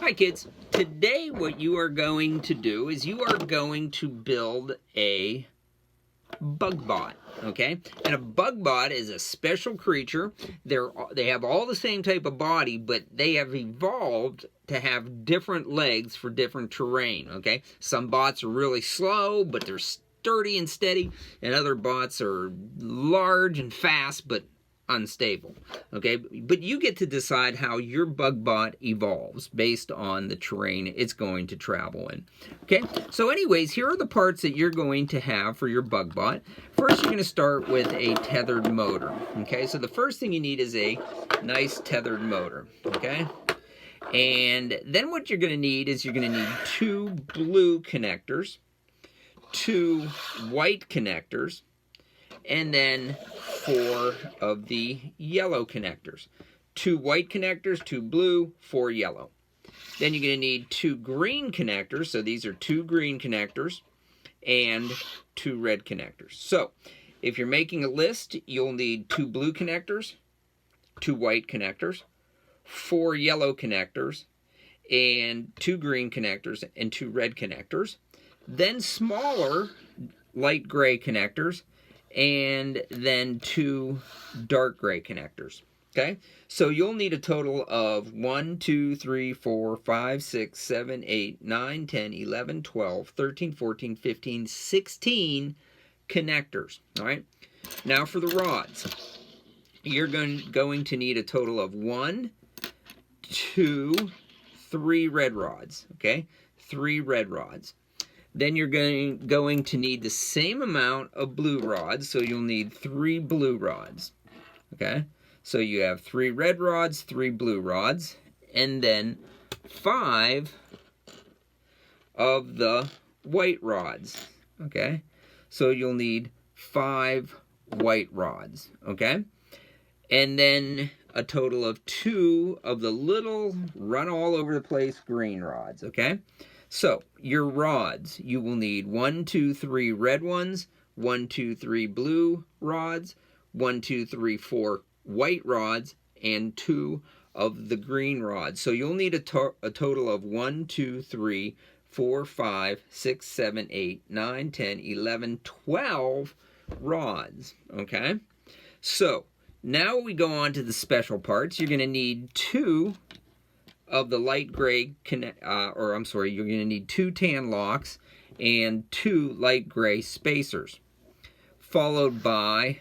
Hi kids, today what you are going to do is you are going to build a BugBot, okay? And a BugBot is a special creature. They have all the same type of body, but they have evolved to have different legs for different terrain, okay? Some bots are really slow, but they're sturdy and steady, and other bots are large and fast, but unstable, okay? But you get to decide how your BugBot evolves based on the terrain it's going to travel in, okay? So anyways, here are the parts that you're going to have for your BugBot. First, you're going to start with a tethered motor, okay? So the first thing you need is a nice tethered motor, okay? And then what you're going to need is you're going to need 2 blue connectors, 2 white connectors, and then 4 of the yellow connectors. 2 white connectors, 2 blue, 4 yellow. Then you're going to need 2 green connectors, so these are 2 green connectors, and 2 red connectors. So, if you're making a list, you'll need 2 blue connectors, 2 white connectors, 4 yellow connectors, and 2 green connectors, and 2 red connectors. Then smaller light gray connectors, and then 2 dark gray connectors, okay? So you'll need a total of 1, 2, 3, 4, 5, 6, 7, 8, 9, 10, 11, 12, 13, 14, 15, 16 connectors, all right? Now for the rods. You're going to need a total of 1, 2, 3 red rods, okay? 3 red rods. Then you're going to need the same amount of blue rods, so you'll need 3 blue rods, okay? So you have 3 red rods, 3 blue rods, and then 5 of the white rods, okay? So you'll need 5 white rods, okay? And then a total of 2 of the little run all over the place green rods, okay? So, your rods, you will need 1, 2, 3 red ones, 1, 2, 3 blue rods, 1, 2, 3, 4 white rods, and 2 of the green rods. So you'll need a total of 1, 2, 3, 4, 5, 6, 7, 8, 9, 10, 11, 12 rods, okay? So, now we go on to the special parts. You're going to need 2 of the light gray, you're going to need 2 tan locks and 2 light gray spacers, followed by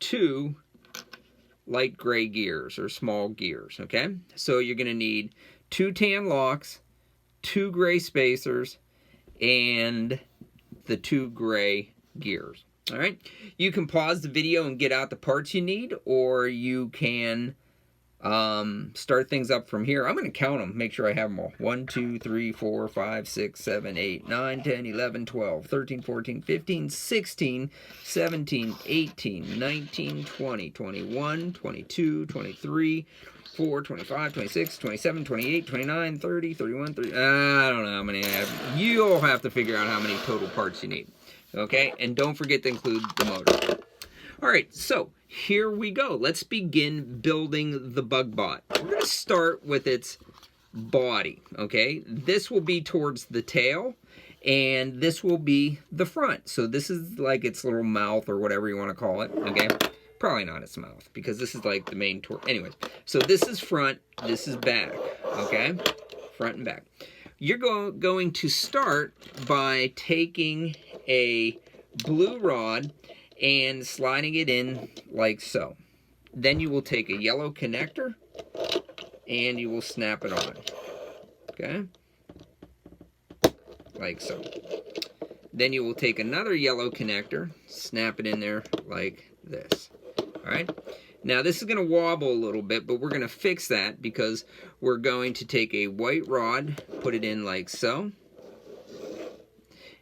2 light gray gears or small gears, okay? So you're going to need 2 tan locks, 2 gray spacers, and the 2 gray gears, all right? You can pause the video and get out the parts you need, or you can start things up from here. I'm going to count them, make sure I have them all. 1, 2, 3, 4, 5, 6, 7, 8, 9, 10, 11, 12, 13, 14, 15, 16, 17, 18, 19, 20, 21, 22, 23, 24, 25, 26, 27, 28, 29, 30, 31, 30. I don't know how many I have. You'll have to figure out how many total parts you need. Okay? And don't forget to include the motor. All right, so here we go. Let's begin building the BugBot. We're going to start with its body, okay? This will be towards the tail, and this will be the front. So this is like its little mouth or whatever you want to call it, okay? Probably not its mouth, because this is like the main anyways, so this is front, this is back, okay? Front and back. You're going to start by taking a blue rod and sliding it in like so. Then you will take a yellow connector and you will snap it on, okay? Like so. Then you will take another yellow connector, snap it in there like this, all right? Now this is going to wobble a little bit, but we're going to fix that because we're going to take a white rod, put it in like so,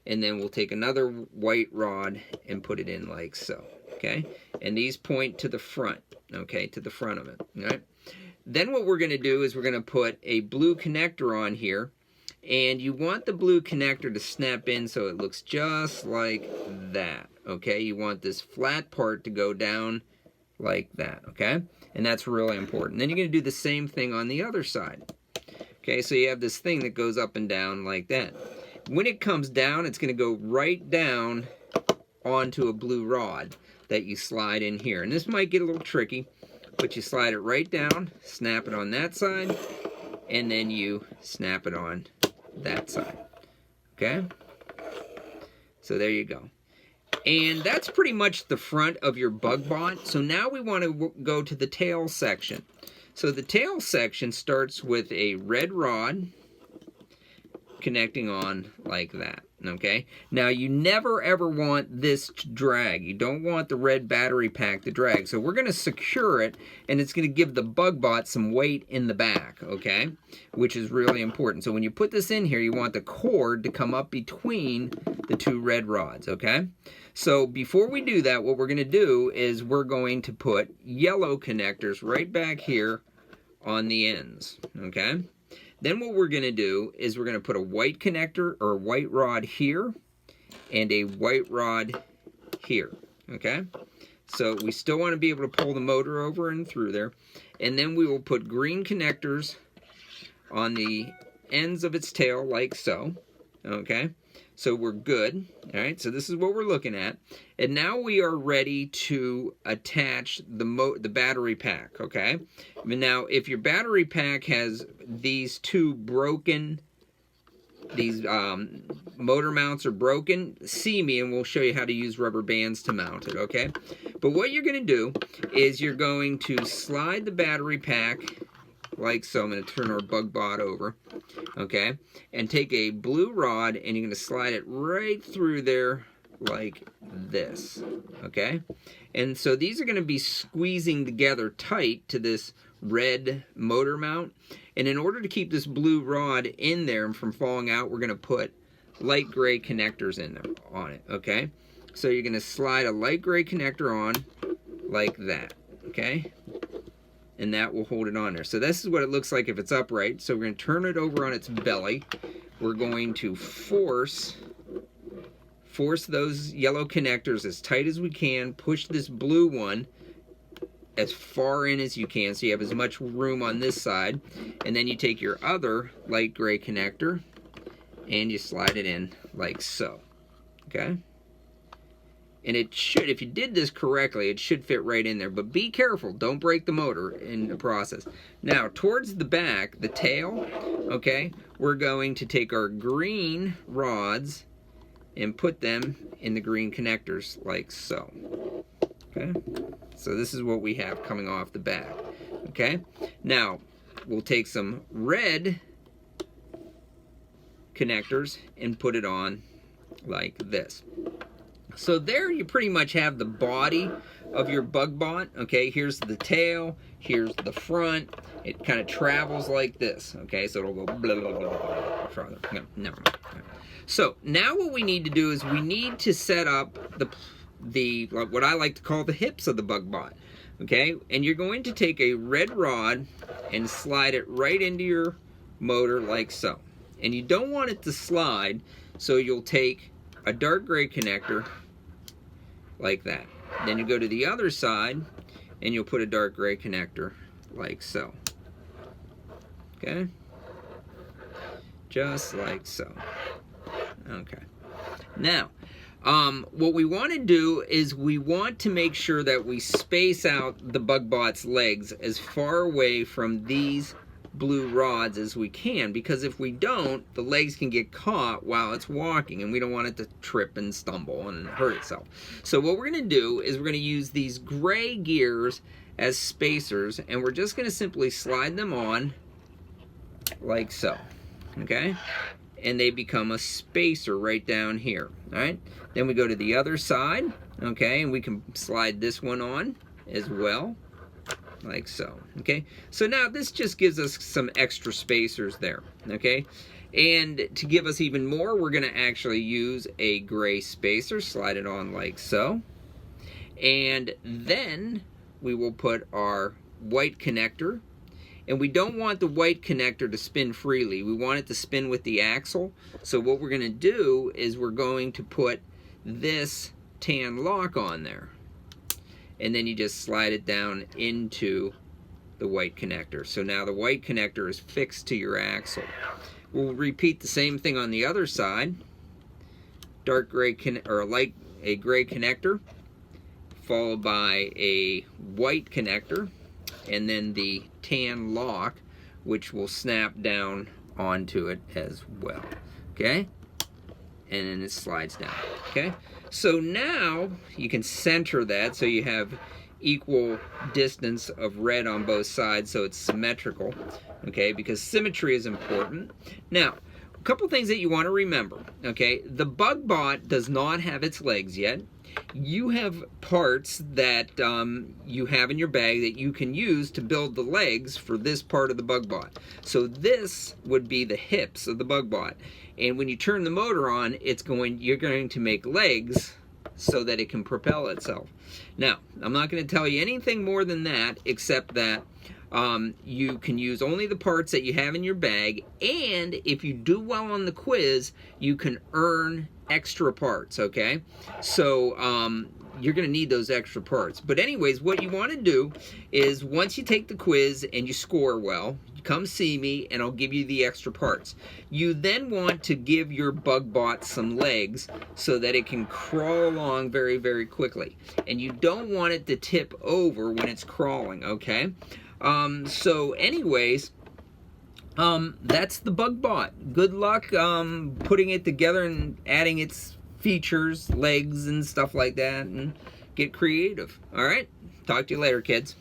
and then we'll take another white rod and put it in like so, okay? And these point to the front, okay, to the front of it, all right? Then what we're going to do is we're going to put a blue connector on here, and you want the blue connector to snap in so it looks just like that, okay? You want this flat part to go down like that, okay? And that's really important. Then you're going to do the same thing on the other side. Okay, so you have this thing that goes up and down like that. When it comes down, it's going to go right down onto a blue rod that you slide in here. And this might get a little tricky, but you slide it right down, snap it on that side, and then you snap it on that side. Okay? So there you go. And that's pretty much the front of your BugBot. So now we want to go to the tail section. So the tail section starts with a red rod connecting on like that. Okay? Now you never ever want this to drag. You don't want the red battery pack to drag. So we're going to secure it, and it's going to give the BugBot some weight in the back, okay? Which is really important. So when you put this in here, you want the cord to come up between the two red rods, okay? So before we do that, what we're going to do is we're going to put yellow connectors right back here on the ends, okay? Then what we're going to do is we're going to put a white connector or white rod here and a white rod here, okay? So we still want to be able to pull the motor over and through there. And then we will put green connectors on the ends of its tail like so, okay? So we're good, all right? So this is what we're looking at. And now we are ready to attach the battery pack, okay? Now, if your battery pack has these two broken, these motor mounts are broken, see me and we'll show you how to use rubber bands to mount it, okay? But what you're going to do is you're going to slide the battery pack like so. I'm going to turn our BugBot over, okay? And take a blue rod and you're going to slide it right through there like this, okay? And so these are going to be squeezing together tight to this red motor mount. And in order to keep this blue rod in there and from falling out, we're going to put light gray connectors in there on it, okay? So you're going to slide a light gray connector on like that, okay? And that will hold it on there. So this is what it looks like if it's upright. So we're going to turn it over on its belly. We're going to force those yellow connectors as tight as we can. Push this blue one as far in as you can so you have as much room on this side. And then you take your other light gray connector and you slide it in like so. Okay? And it should, if you did this correctly, it should fit right in there. But be careful, don't break the motor in the process. Now, towards the back, the tail, okay, we're going to take our green rods and put them in the green connectors like so. Okay? So this is what we have coming off the back. Okay? Now, we'll take some red connectors and put it on like this. So there you pretty much have the body of your BugBot. Okay, here's the tail, here's the front. It kind of travels like this. Okay, so it'll go blah, blah, blah, blah, farther. No, never mind. Right. So now what we need to do is we need to set up the what I like to call the hips of the BugBot. Okay, and you're going to take a red rod and slide it right into your motor like so. And you don't want it to slide, so you'll take a dark gray connector like that. Then you go to the other side and you'll put a dark gray connector like so. Okay? Just like so. Okay. Now, what we want to do is we want to make sure that we space out the BugBot's legs as far away from these blue rods as we can, because if we don't, the legs can get caught while it's walking and we don't want it to trip and stumble and hurt itself. So what we're going to do is we're going to use these gray gears as spacers, and we're just going to simply slide them on like so. Okay? And they become a spacer right down here. Alright? Then we go to the other side, okay, and we can slide this one on as well. Like so, okay? So now this just gives us some extra spacers there, okay? And to give us even more, we're going to actually use a gray spacer, slide it on like so. And then we will put our white connector. And we don't want the white connector to spin freely. We want it to spin with the axle. So what we're going to do is we're going to put this tan lock on there. And then you just slide it down into the white connector. So now the white connector is fixed to your axle. We'll repeat the same thing on the other side. Dark gray a gray connector, followed by a white connector, and then the tan lock, which will snap down onto it as well. Okay? And then it slides down. Okay? So now you can center that so you have equal distance of red on both sides, so it's symmetrical. Okay? Because symmetry is important. Now, a couple things that you want to remember. Okay? The BugBot does not have its legs yet. You have parts that you have in your bag that you can use to build the legs for this part of the BugBot. So this would be the hips of the BugBot. And when you turn the motor on, you're going to make legs so that it can propel itself. Now, I'm not going to tell you anything more than that, except that you can use only the parts that you have in your bag, and if you do well on the quiz, you can earn extra parts, okay? So you're going to need those extra parts. But anyways, what you want to do is once you take the quiz and you score well, you come see me and I'll give you the extra parts. You then want to give your BugBot some legs so that it can crawl along very, very quickly. And you don't want it to tip over when it's crawling, okay? So anyways, that's the BugBot. Good luck putting it together and adding its features, legs and stuff like that, and get creative. All right? Talk to you later, kids.